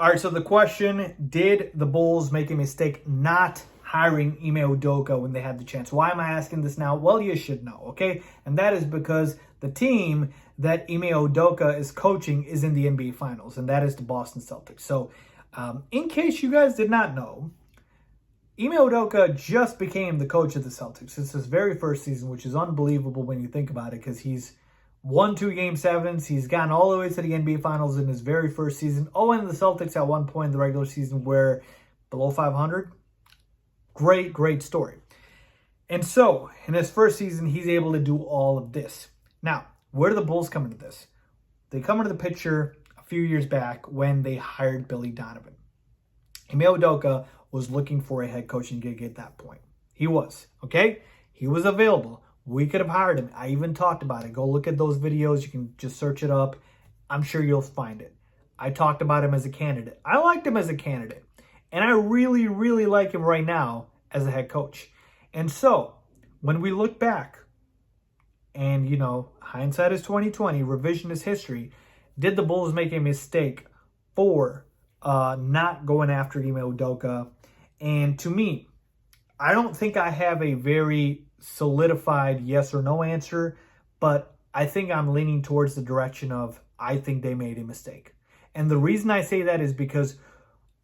All right, so the question, did the Bulls make a mistake not hiring Ime Udoka when they had the chance? Why am I asking this now? Well, you should know, okay? And that is because the team that Ime Udoka is coaching is in the NBA Finals, and that is the Boston Celtics. So in case you guys did not know, Ime Udoka just became the coach of the Celtics. It's his very first season, which is unbelievable when you think about it, because he's won 2 Game 7s. He's gotten all the way to the NBA Finals in his very first season. Oh, and the Celtics at one point in the regular season were below 500. Great story. And so, in his first season, he's able to do all of this. Now, where do the Bulls come into this? They come into the picture a few years back when they hired Billy Donovan. Ime Udoka was looking for a head coaching gig at that point. He was, okay? He was available. We could have hired him. I even talked about it. Go look at those videos. You can just search it up. I'm sure you'll find it. I talked about him as a candidate. I liked him as a candidate. And I really like him right now as a head coach. And so, when we look back, and, you know, hindsight is 2020, revisionist history, did the Bulls make a mistake for not going after Ime Udoka? And to me, I don't think I have a very solidified yes or no answer, but I think I'm leaning towards the direction of I think they made a mistake. And the reason I say that is because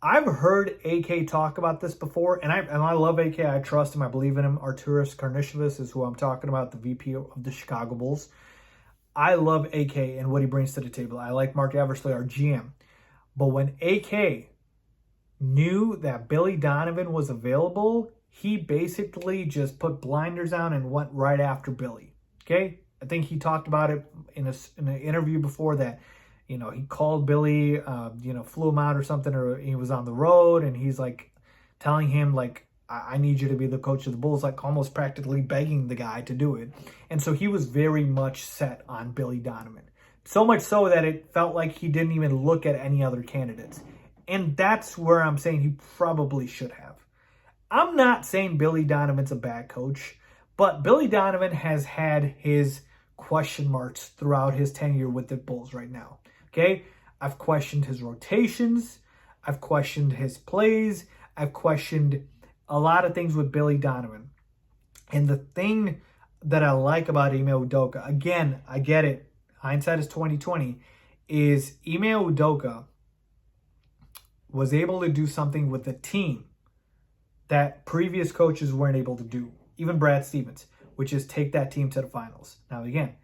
I've heard AK talk about this before, and I love AK. I trust him. I believe in him. Arturas Karnisovas is who I'm talking about, the VP of the Chicago Bulls. I love AK and what he brings to the table. I like Mark Eversley, our GM. But when AK knew that Billy Donovan was available, he basically just put blinders on and went right after Billy. Okay? I think he talked about it in an interview before that, you know, he called Billy, flew him out or something, or he was on the road, and he's like telling him, like, I need you to be the coach of the Bulls, like almost practically begging the guy to do it. And so he was very much set on Billy Donovan. So much so that it felt like he didn't even look at any other candidates. And that's where I'm saying he probably should have. I'm not saying Billy Donovan's a bad coach, but Billy Donovan has had his question marks throughout his tenure with the Bulls right now. Okay? I've questioned his rotations. I've questioned his plays. I've questioned a lot of things with Billy Donovan. And the thing that I like about Ime Udoka, again, I get it, hindsight is 2020, is Ime Udoka was able to do something with the team that previous coaches weren't able to do, even Brad Stevens, which is take that team to the finals. Now, again,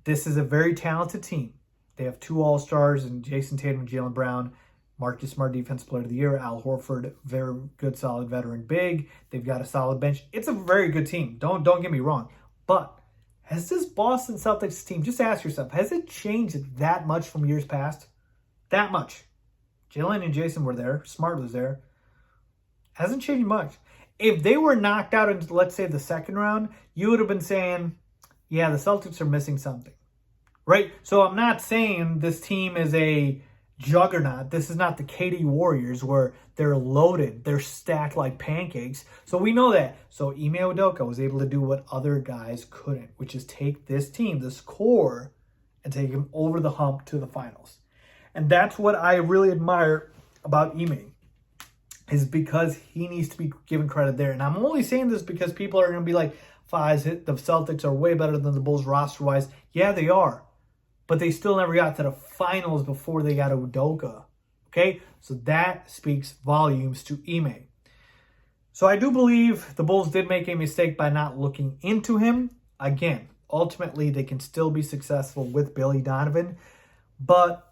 this is a very talented team. They have 2 All-Stars in Jason Tatum and Jaylen Brown. Marcus Smart, Defensive Player of the Year. Al Horford, very good, solid veteran big. They've got a solid bench. It's a very good team. Don't get me wrong. But has this Boston Celtics team, just ask yourself, has it changed that much from years past? That much. Jaylen and Jason were there. Smart was there. Hasn't changed much. If they were knocked out in, let's say, the second round, you would have been saying, yeah, the Celtics are missing something. Right? So I'm not saying this team is a juggernaut. This is not the KD Warriors where they're loaded. They're stacked like pancakes. So we know that. So Ime Udoka was able to do what other guys couldn't, which is take this team, this core, and take them over the hump to the finals. And that's what I really admire about Ime, is because he needs to be given credit there. And I'm only saying this because people are going to be like, Faiz, the Celtics are way better than the Bulls roster-wise. Yeah, they are. But they still never got to the finals before they got Udoka. Okay? So that speaks volumes to Ime. So I do believe the Bulls did make a mistake by not looking into him. Again, ultimately, they can still be successful with Billy Donovan. But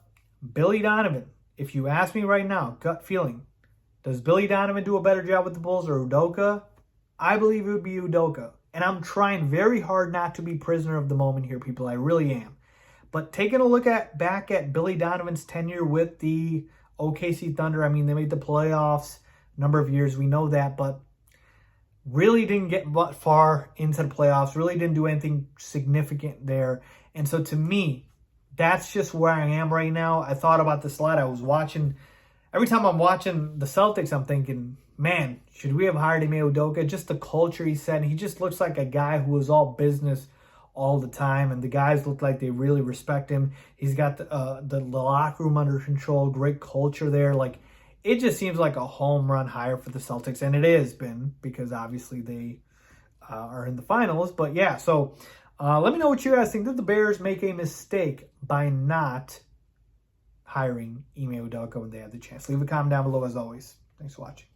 Billy Donovan, if you ask me right now, gut feeling, does Billy Donovan do a better job with the Bulls or Udoka? I believe it would be Udoka. And I'm trying very hard not to be prisoner of the moment here, people. I really am. But taking a look back at Billy Donovan's tenure with the OKC Thunder, I mean, they made the playoffs a number of years. We know that, but really didn't get far into the playoffs. Really didn't do anything significant there. And so to me, that's just where I am right now. I thought about this a lot. I was watching, every time I'm watching the Celtics, I'm thinking, man, should we have hired Ime Udoka? Just the culture he set. He just looks like a guy who was all business all the time, and the guys look like they really respect him. He's got the locker room under control, great culture there. Like, it just seems like a home run hire for the Celtics, and it has been because obviously they are in the finals. But yeah, so let me know what you guys think. Did the Bears make a mistake by not hiring Ime Udoka when they had the chance? Leave a comment down below as always. Thanks for watching.